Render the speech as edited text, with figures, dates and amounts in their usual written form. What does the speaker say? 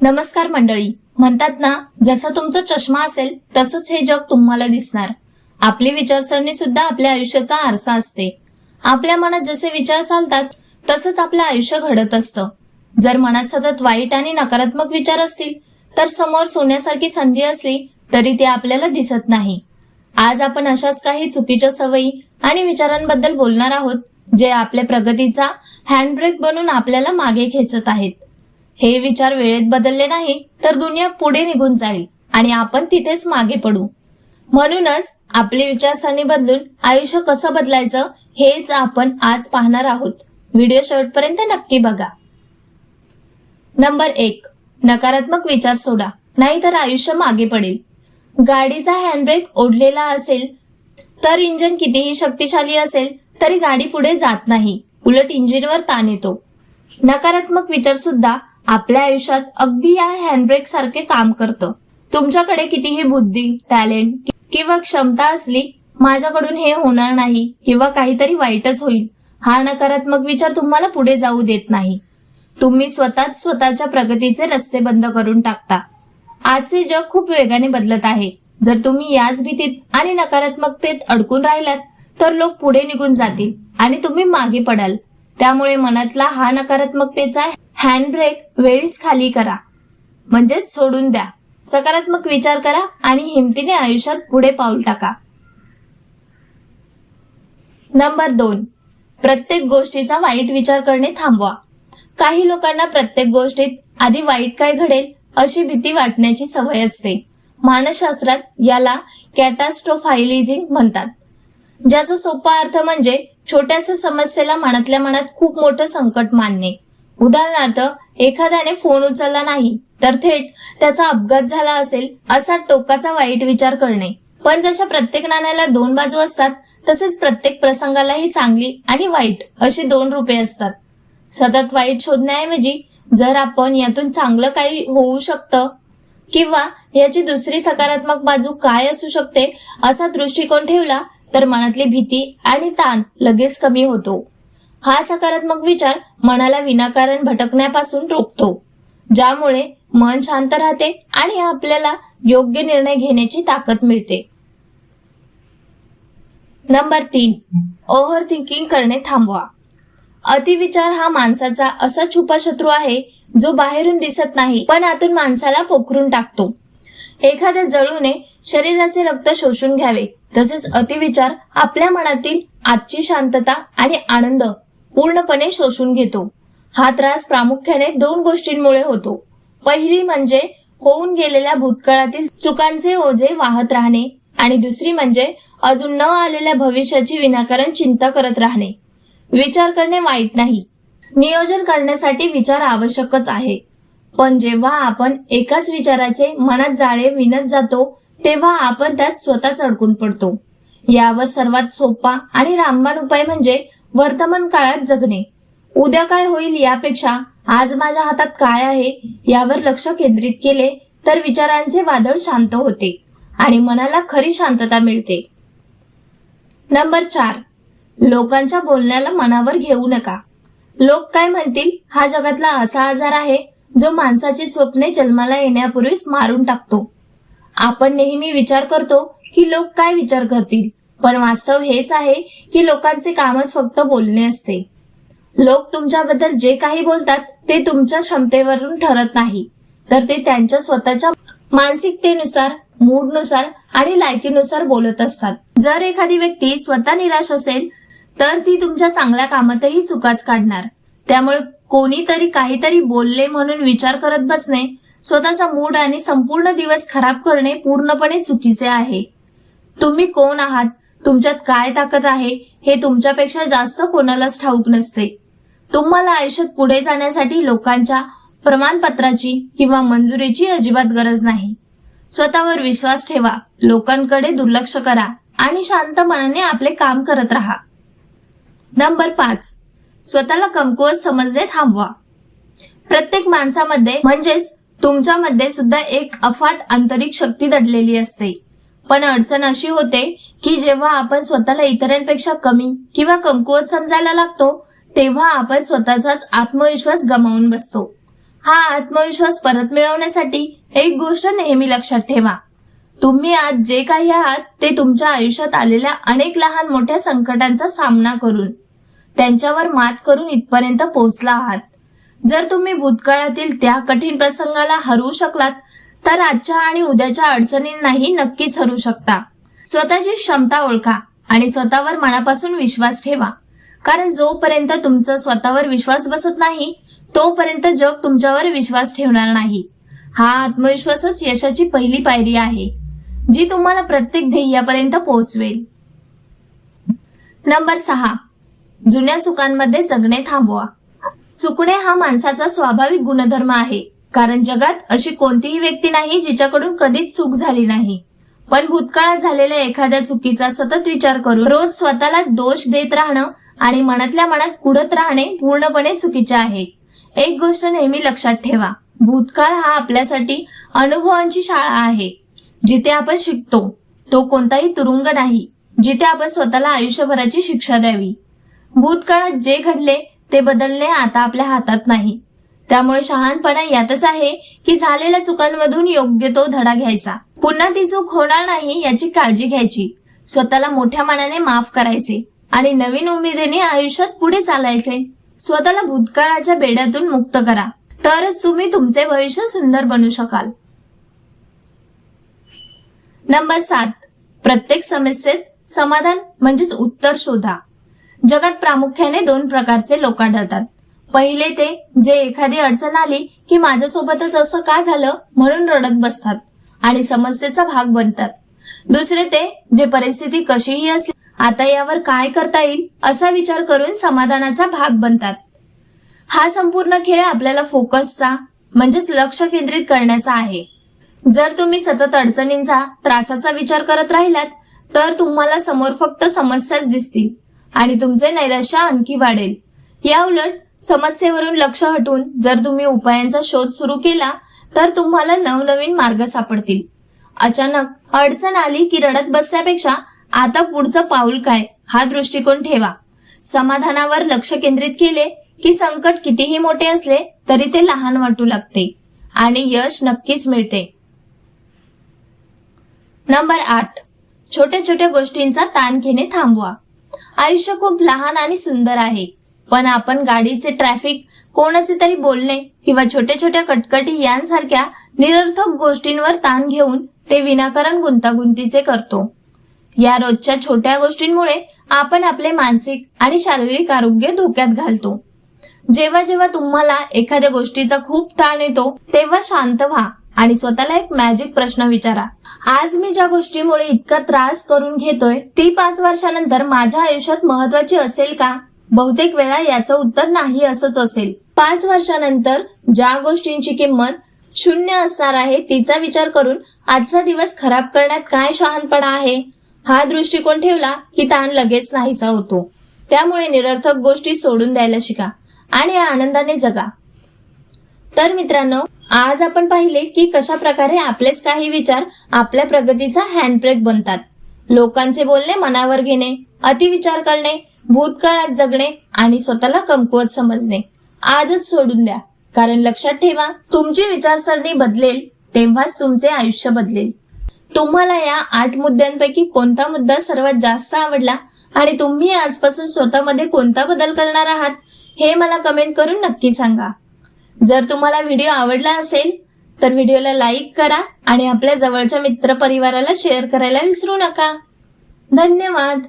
नमस्कार मंडळी. म्हणतात ना, जसा तुमचा चष्मा असेल तसंच हे जग तुम्हाला दिसणार. आपली विचारसरणी सुद्धा आपल्या आयुष्याचा आरसा असते. आपल्या मनात जसे विचार चालतात तसंच आपलं आयुष्य घडत असतं. जर मनात सतत वाईट आणि नकारात्मक विचार असतील तर समोर सोन्यासारखी संधी असली तरी ते आपल्याला दिसत नाही. आज आपण अशाच काही चुकीच्या सवयी आणि विचारांबद्दल बोलणार आहोत, जे आपल्या प्रगतीचा हँडब्रेक बनून आपल्याला मागे खेचत आहेत. हे विचार वेळेत बदलले नाही तर दुनिया पुढे निघून जाईल आणि आपण तिथेच मागे पडू. म्हणूनच आपली विचारसरणी बदलून आयुष्य कसं बदलायचं हेच आपण आज पाहणार आहोत. व्हिडिओ शेवटपर्यंत नक्की बघा. नंबर 1. नकारात्मक विचार सोडा, नाहीतर आयुष्य मागे पडेल. गाडीचा हँडब्रेक ओढलेला असेल तर इंजिन कितीही शक्तिशाली असेल तरी गाडी पुढे जात नाही, उलट इंजिनवर ताण येतो. नकारात्मक विचार सुद्धा आपल्या आयुष्यात अगदी या हँडब्रेक सारखे काम करतं. तुमच्याकडे कितीही बुद्धी, टॅलेंट किंवा क्षमता असली, माझ्याकडून हे होणार नाही किंवा काहीतरी वाईटच होईल, हा नकारात्मक विचार तुम्हाला पुढे जाऊ देत नाही. तुम्ही स्वतःच स्वतःच्या प्रगतीचे रस्ते बंद करून टाकता. आजचे जग खूप वेगाने बदलत आहे. जर तुम्ही याच भीतीत आणि नकारात्मकतेत अडकून राहिलात तर लोक पुढे निघून जातील आणि तुम्ही मागे पडाल. त्यामुळे मनातला हा नकारात्मकतेचा हँडब्रेक वेळीच खाली करा, म्हणजेच सोडून द्या. सकारात्मक विचार करा आणि हिमतीने आयुष्यात पुढे पाऊल टाका. नंबर 2. प्रत्येक गोष्टीचा वाईट विचार करणे थांबवा. काही लोकांना प्रत्येक गोष्टीत आधी वाईट काय घडेल अशी भीती वाटण्याची सवय असते. मानसशास्त्रात याला कॅटास्ट्रोफायलिझिंग म्हणतात, ज्याचा सोपा अर्थ म्हणजे छोट्याशा समस्येला मनातल्या मनात खूप मोठं संकट मानणे. उदाहरणार्थ, एखाद्याने फोन उचलला नाही तर थेट त्याचा अपघात झाला असेल असा टोकाचा वाईट विचार करणे. पण जशा प्रत्येक नाण्याला 2 बाजू असतात तसेच प्रत्येक प्रसंगालाही चांगली आणि वाईट अशी 2 रूपे असतात. सतत वाईट शोधण्याऐवजी जर आपण यातून चांगलं काही होऊ शकतं किंवा याची दुसरी सकारात्मक बाजू काय असू शकते असा दृष्टिकोन ठेवला तर मनातली भीती आणि ताण लगेच कमी होतो. हा सकारात्मक विचार मनाला विनाकारण भटकण्यापासून रोखतो, ज्यामुळे मन शांत राहते आणि आपल्याला योग्य निर्णय घेण्याची ताकद मिळते. नंबर 3. ओव्हर थिंकिंग करणे थांबवा. अतिविचार हा माणसाचा असा छुपा शत्रू आहे जो बाहेरून दिसत नाही पण आतून माणसाला पोखरून टाकतो. एखाद्या जळूने शरीराचे रक्त शोषून घ्यावे, तसेच अतिविचार आपल्या मनातील आजची शांतता आणि आनंद पूर्णपणे शोषून घेतो. हा त्रास प्रामुख्याने 2 गोष्टींमुळे होतो. पहिली म्हणजे होऊन गेलेल्या भूतकाळातील चुकांचे ओझे वाहत राहणे आणि दुसरी म्हणजे अजून न आलेल्या भविष्याची विनाकारण चिंता करत राहणे. विचार करणे वाईट नाही, नियोजन करण्यासाठी विचार आवश्यकच आहे. पण जेव्हा आपण एकाच विचाराचे मनात जाळे विणत जातो तेव्हा आपण त्यात स्वतःच अडकून पडतो. यावर सर्वात सोपा आणि रामबाण उपाय म्हणजे वर्तमान काळात जगणे. उद्या काय होईल यापेक्षा आज माझ्या हातात काय आहे यावर लक्ष केंद्रित केले तर विचारांचे वादळ शांत होते आणि मनाला खरी शांतता मिळते. नंबर 4. लोकांच्या बोलण्याला मनावर घेऊ नका. लोक काय म्हणतील हा जगातला असा आजार आहे जो माणसाची स्वप्ने जन्माला येण्यापूर्वीच मारून टाकतो. आपण नेहमी विचार करतो की लोक काय विचार करतील, पण वास्तव हेच आहे की लोकांचे कामच फक्त बोलणे असते. लोक तुमच्याबद्दल जे काही बोलतात ते तुमच्या क्षमतेवरून ठरत नाही, तर ते त्यांच्या स्वतःच्या मानसिकतेनुसार, मूडनुसार आणि लायकीनुसार बोलत असतात. जर एखादी व्यक्ती स्वतः निराश असेल तर ती तुमच्या चांगल्या कामातही चुकाच काढणार. त्यामुळे कोणीतरी काहीतरी बोलले म्हणून विचार करत बसणे, स्वतःचा मूड आणि संपूर्ण दिवस खराब करणे पूर्णपणे चुकीचे आहे. तुम्ही कोण आहात, तुमच्यात काय ताकद आहे हे तुमच्यापेक्षा जास्त कोणालाच ठाऊक नसते. तुम्हाला आयुष्यात पुढे जाण्यासाठी लोकांच्या प्रमाणपत्राची किंवा मंजुरीची अजिबात गरज नाही. स्वतःवर विश्वास ठेवा, लोकांकडे दुर्लक्ष करा आणि शांत मनाने आपले काम करत राहा. नंबर 5. स्वतःला कमकुवत समजणे थांबवा. प्रत्येक माणसामध्ये म्हणजेच तुमच्यामध्ये सुद्धा एक अफाट आंतरिक शक्ती दडलेली असते. पण अडचण अशी होते की जेव्हा आपण स्वतःला इतरांपेक्षा कमी किंवा कमकुवत समजायला लागतो तेव्हा आपण स्वतःचाच आत्मविश्वास गमावून बसतो. हा आत्मविश्वास परत मिळवण्यासाठी एक गोष्ट नेहमी लक्षात ठेवा. तुम्ही आज जे काही आहात ते तुमच्या आयुष्यात आलेल्या अनेक लहान मोठ्या संकटांचा सामना करून त्यांच्यावर मात करून इथपर्यंत पोहोचला आहात. जर तुम्ही भूतकाळातील त्या कठीण प्रसंगाला हरवू शकलात तर आजच्या आणि उद्याच्या अडचणींनाही नक्कीच हरवू शकता. स्वतःची क्षमता ओळखा आणि स्वतःवर मनापासून विश्वास ठेवा. कारण जोपर्यंत तुमचा स्वतःवर विश्वास बसत नाही तोपर्यंत जग तुमच्यावर विश्वास ठेवणार नाही. हा आत्मविश्वासच यशाची पहिली पायरी आहे, जी तुम्हाला प्रत्येक ध्येयापर्यंत पोहोचवेल. नंबर 6, जुन्या चुकांमध्ये जगणे थांबवा. चुकणे हा माणसाचा स्वाभाविक गुणधर्म आहे. कारण जगात अशी कोणतीही व्यक्ती नाही जिच्याकडून कधीच चूक झाली नाही. पण भूतकाळात झालेल्या एखाद्या चुकीचा सतत विचार करून रोज स्वतःला दोष देत राहणं आणि मनातल्या मनात कुढत राहणे पूर्णपणे चुकीचे आहे. एक गोष्ट नेहमी लक्षात ठेवा, भूतकाळ हा आपल्यासाठी अनुभवांची शाळा आहे. जिथे आपण शिकतो. तो कोणताही तुरुंग नाही जिथे आपण स्वतःला आयुष्यभराची शिक्षा द्यावी. भूतकाळात जे घडले ते बदलणे आता आपल्या हातात नाही. त्यामुळे शहाणपणा यातच आहे की झालेल्या चुकांमधून योग्य तो धडा घ्यायचा. पुन्हा ती चूक होणार नाही याची काळजी घ्यायची. स्वतःला मोठ्या मनाने माफ करायचे आणि नवीन उमेदीने आयुष्यात पुढे चालायचे. स्वतःला भूतकाळाच्या बेड्यातून मुक्त करा, तरच तुम्ही तुमचे भविष्य सुंदर बनवू शकाल. नंबर 7, प्रत्येक समस्येत समाधान म्हणजेच उत्तर शोधा. जगात प्रामुख्याने 2 प्रकारचे लोक आढळतात. पहिले ते जे एखादी अडचण आली की माझ्यासोबतच असं का झालं म्हणून रडत बसतात आणि समस्येचा भाग बनतात. दुसरे ते जे परिस्थिती कशीही असली आता यावर काय करता येईल असा विचार करून समाधानाचा भाग बनतात. हा संपूर्ण खेळ आपल्याला फोकसचा म्हणजेच लक्ष केंद्रित करण्याचा आहे. जर तुम्ही सतत अडचणींचा त्रासाचा विचार करत राहिलात तर तुम्हाला समोर फक्त समस्याच दिसतील आणि तुमचे नैराश्य आणखी वाढेल. या उलट समस्येवरून लक्ष हटवून जर तुम्ही उपायांचा शोध सुरू केला तर तुम्हाला नवनवीन मार्ग सापडतील. अचानक अडचण आली की रडत बसण्यापेक्षा आता पुढचं पाऊल काय हा दृष्टिकोन ठेवा. समाधानावर लक्ष केंद्रित केले की संकट कितीही मोठे असले तरी ते लहान वाटू लागते आणि यश नक्कीच मिळते. नंबर 8, छोट्या छोट्या गोष्टींचा ताण घेणे थांबवा. आयुष्य खूप लहान आणि सुंदर आहे, पण आपण गाडीचे ट्रॅफिक, कोणाचे तरी बोलणे किंवा छोट्या छोट्या कटकटी यांसारख्या निरर्थक गोष्टींवर ताण घेऊन ते विनाकारण गुंतागुंतीचे करतो. या रोजच्या छोट्या गोष्टींमुळे आपण आपले मानसिक आणि शारीरिक आरोग्य धोक्यात घालतो. जेव्हा जेव्हा तुम्हाला एखाद्या गोष्टीचा खूप ताण येतो तेव्हा शांत व्हा आणि स्वतःला एक मॅजिक प्रश्न विचारा. आज मी ज्या गोष्टीमुळे इतका त्रास करून घेतोय ती 5 वर्षानंतर माझ्या आयुष्यात महत्वाची असेल का? बहुतेक वेळा याचं उत्तर नाही असंच असेल. 5 वर्षानंतर ज्या गोष्टींची किंमत 0 असणार आहे तिचा विचार करून आजचा दिवस खराब करण्यात काय शहाणपणा आहे हा दृष्टिकोन ठेवला की ताण लगेच नाहीसा होतो. त्यामुळे निरर्थक गोष्टी सोडून द्यायला शिका आणि आनंदाने जगा. तर मित्रांनो, आज आपण पाहिले की कशा प्रकारे आपलेच काही विचार आपल्या प्रगतीचा हँडब्रेक बनतात. लोकांचे बोलणे मनावर घेणे, अतिविचार करणे, भूतकाळात जगणे आणि स्वतःला कमकुवत समजणे आजच सोडून द्या. कारण लक्षात ठेवा, तुमची विचारसरणी बदलेल तेव्हाच तुमचे आयुष्य बदलेल. तुम्हाला या 8 मुद्द्यांपैकी कोणता मुद्दा सर्वात जास्त आवडला आणि तुम्ही आजपासून स्वतःमध्ये कोणता बदल करणार आहात हे मला कमेंट करून नक्की सांगा. जर तुम्हाला व्हिडिओ आवडला असेल तर व्हिडिओला लाईक करा आणि आपल्या जवळच्या मित्रपरिवाराला शेअर करायला विसरू नका. धन्यवाद.